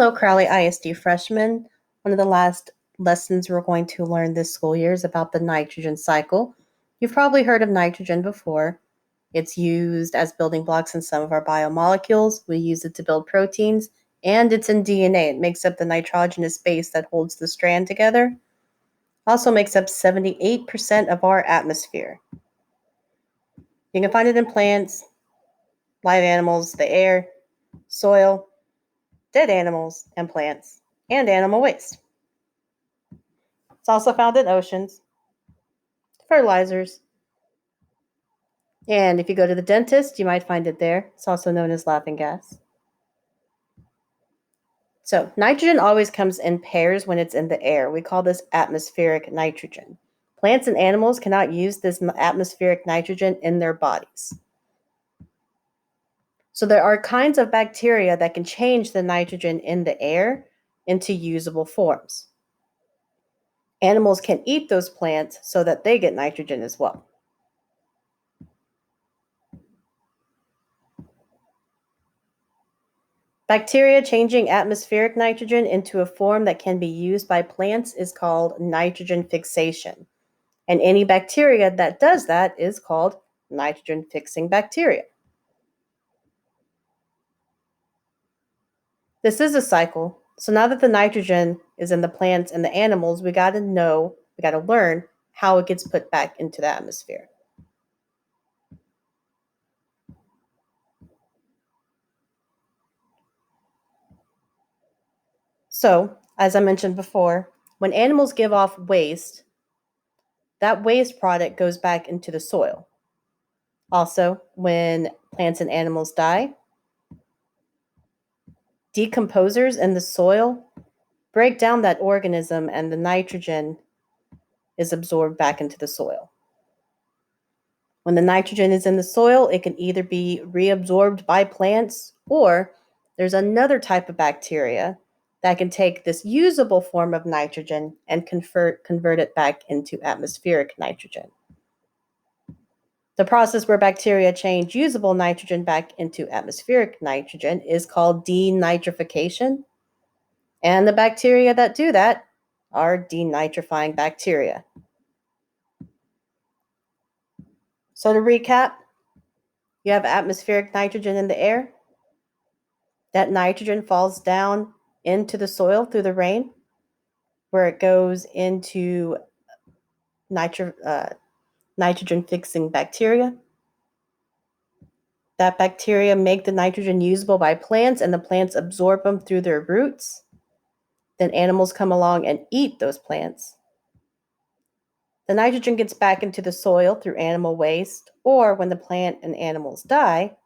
Hello, Crowley ISD freshmen. One of the last lessons we're going to learn this school year is about the nitrogen cycle. You've probably heard of nitrogen before. It's used as building blocks in some of our biomolecules. We use it to build proteins, and it's in DNA. It makes up the nitrogenous base that holds the strand together. Also makes up 78% of our atmosphere. You can find it in plants, live animals, the air, soil, dead animals and plants, and animal waste. It's also found in oceans, fertilizers, and if you go to the dentist, you might find it there. It's also known as laughing gas. So, nitrogen always comes in pairs when it's in the air. We call this atmospheric nitrogen. Plants and animals cannot use this atmospheric nitrogen in their bodies. So, there are kinds of bacteria that can change the nitrogen in the air into usable forms. Animals can eat those plants so that they get nitrogen as well. Bacteria changing atmospheric nitrogen into a form that can be used by plants is called nitrogen fixation. And any bacteria that does that is called nitrogen fixing bacteria. This is a cycle. So now that the nitrogen is in the plants and the animals, we got to learn how it gets put back into the atmosphere. So, as I mentioned before, when animals give off waste, that waste product goes back into the soil. Also, when plants and animals die, decomposers in the soil break down that organism and the nitrogen is absorbed back into the soil. When the nitrogen is in the soil, it can either be reabsorbed by plants or there's another type of bacteria that can take this usable form of nitrogen and convert it back into atmospheric nitrogen. The process where bacteria change usable nitrogen back into atmospheric nitrogen is called denitrification. And the bacteria that do that are denitrifying bacteria. So to recap, you have atmospheric nitrogen in the air. That nitrogen falls down into the soil through the rain, where it goes into nitrogen fixing bacteria. That bacteria make the nitrogen usable by plants, and the plants absorb them through their roots. Then animals come along and eat those plants. The nitrogen gets back into the soil through animal waste, or when the plant and animals die,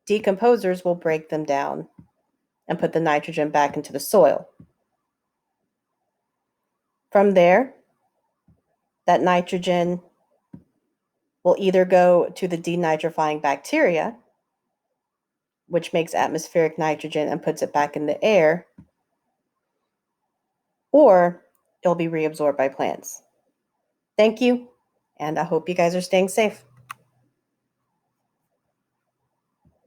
decomposers will break them down and put the nitrogen back into the soil. From there, that nitrogen will either go to the denitrifying bacteria, which makes atmospheric nitrogen and puts it back in the air, or it'll be reabsorbed by plants. Thank you, and I hope you guys are staying safe.